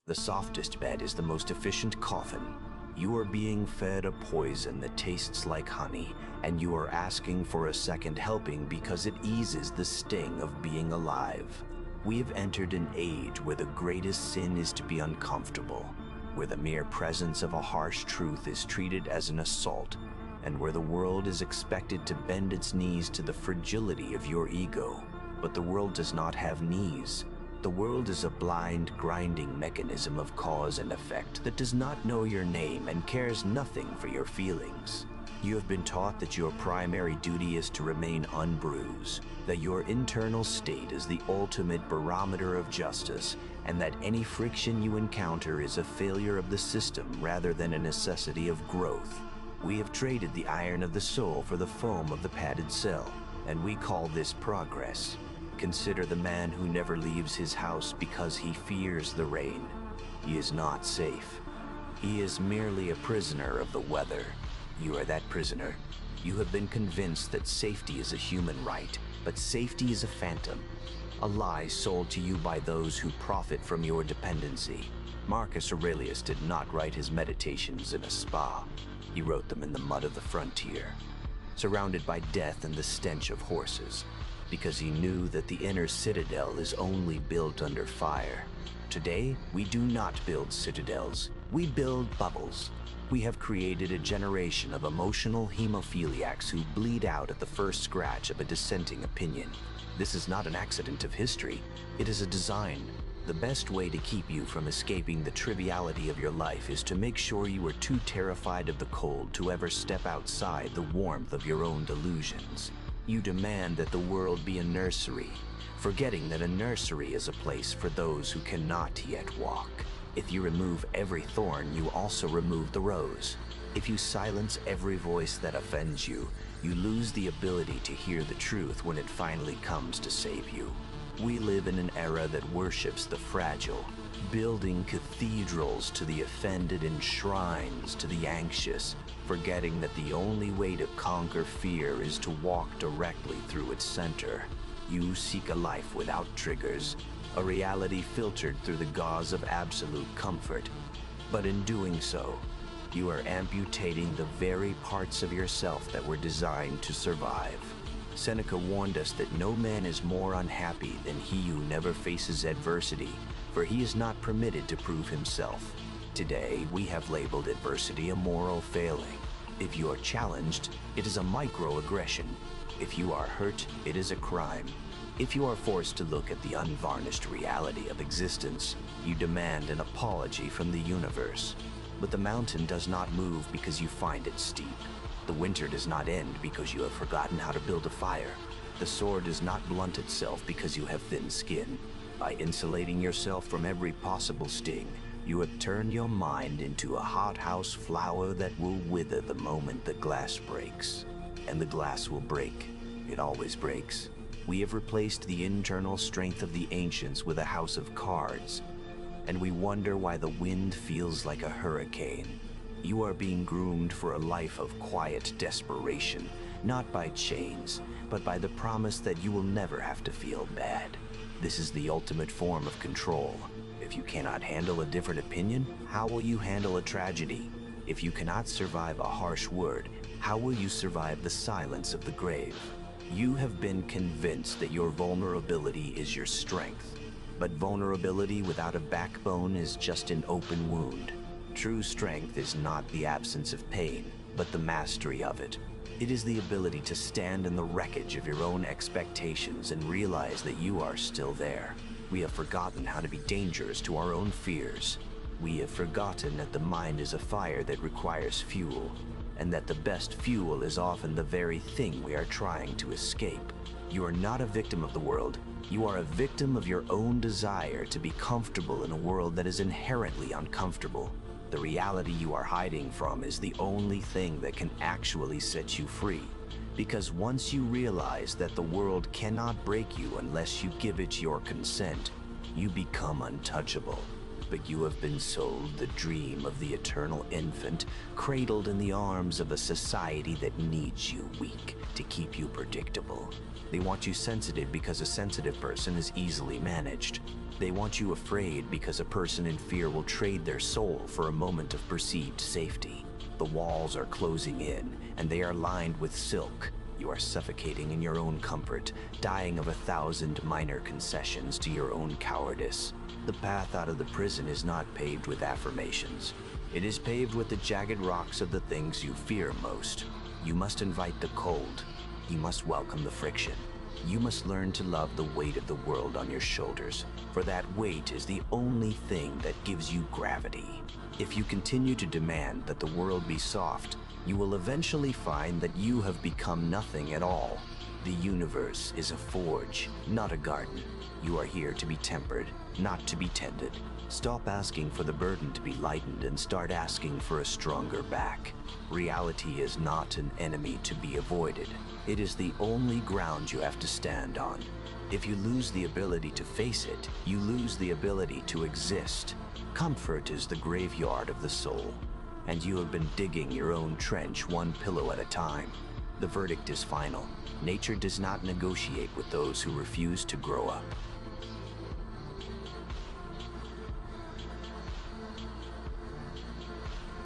The softest bed is the most efficient coffin. You are being fed a poison that tastes like honey, and you are asking for a second helping because it eases the sting of being alive. We have entered an age where the greatest sin is to be uncomfortable, where the mere presence of a harsh truth is treated as an assault, and where the world is expected to bend its knees to the fragility of your ego. But the world does not have knees. The world is a blind, grinding mechanism of cause and effect that does not know your name and cares nothing for your feelings. You have been taught that your primary duty is to remain unbruised, that your internal state is the ultimate barometer of justice, and that any friction you encounter is a failure of the system rather than a necessity of growth. We have traded the iron of the soul for the foam of the padded cell, and we call this progress. Consider the man who never leaves his house because he fears the rain. He is not safe. He is merely a prisoner of the weather. You are that prisoner. You have been convinced that safety is a human right, but safety is a phantom, a lie sold to you by those who profit from your dependency. Marcus Aurelius did not write his meditations in a spa. He wrote them in the mud of the frontier, surrounded by death and the stench of horses, because he knew that the inner citadel is only built under fire. Today, we do not build citadels, we build bubbles. We have created a generation of emotional hemophiliacs who bleed out at the first scratch of a dissenting opinion. This is not an accident of history, it is a design. The best way to keep you from escaping the triviality of your life is to make sure you are too terrified of the cold to ever step outside the warmth of your own delusions. You demand that the world be a nursery, forgetting that a nursery is a place for those who cannot yet walk. If you remove every thorn, you also remove the rose. If you silence every voice that offends you, you lose the ability to hear the truth when it finally comes to save you. We live in an era that worships the fragile, building cathedrals to the offended and shrines to the anxious, forgetting that the only way to conquer fear is to walk directly through its center. You seek a life without triggers, a reality filtered through the gauze of absolute comfort. But in doing so, you are amputating the very parts of yourself that were designed to survive. Seneca warned us that no man is more unhappy than he who never faces adversity, for he is not permitted to prove himself. Today, we have labeled adversity a moral failing. If you are challenged, it is a microaggression. If you are hurt, it is a crime. If you are forced to look at the unvarnished reality of existence, you demand an apology from the universe. But the mountain does not move because you find it steep. The winter does not end because you have forgotten how to build a fire. The sword does not blunt itself because you have thin skin. By insulating yourself from every possible sting, you have turned your mind into a hothouse flower that will wither the moment the glass breaks. And the glass will break. It always breaks. We have replaced the internal strength of the ancients with a house of cards, and we wonder why the wind feels like a hurricane. You are being groomed for a life of quiet desperation, not by chains, but by the promise that you will never have to feel bad. This is the ultimate form of control. If you cannot handle a different opinion, how will you handle a tragedy? If you cannot survive a harsh word, how will you survive the silence of the grave? You have been convinced that your vulnerability is your strength, but vulnerability without a backbone is just an open wound. True strength is not the absence of pain, but the mastery of it. It is the ability to stand in the wreckage of your own expectations and realize that you are still there. We have forgotten how to be dangerous to our own fears. We have forgotten that the mind is a fire that requires fuel, and that the best fuel is often the very thing we are trying to escape. You are not a victim of the world. You are a victim of your own desire to be comfortable in a world that is inherently uncomfortable. The reality you are hiding from is the only thing that can actually set you free. Because once you realize that the world cannot break you unless you give it your consent, you become untouchable. but you have been sold the dream of the eternal infant, cradled in the arms of a society that needs you weak to keep you predictable. They want you sensitive because a sensitive person is easily managed. They want you afraid because a person in fear will trade their soul for a moment of perceived safety. The walls are closing in, and they are lined with silk. You are suffocating in your own comfort, dying of 1,000 minor concessions to your own cowardice. The path out of the prison is not paved with affirmations. It is paved with the jagged rocks of the things you fear most. You must invite the cold. You must welcome the friction. You must learn to love the weight of the world on your shoulders, for that weight is the only thing that gives you gravity. If you continue to demand that the world be soft, you will eventually find that you have become nothing at all. The universe is a forge, not a garden. You are here to be tempered, not to be tended. Stop asking for the burden to be lightened and start asking for a stronger back. Reality is not an enemy to be avoided. It is the only ground you have to stand on. If you lose the ability to face it, you lose the ability to exist. Comfort is the graveyard of the soul, and you have been digging your own trench one pillow at a time. The verdict is final. Nature does not negotiate with those who refuse to grow up.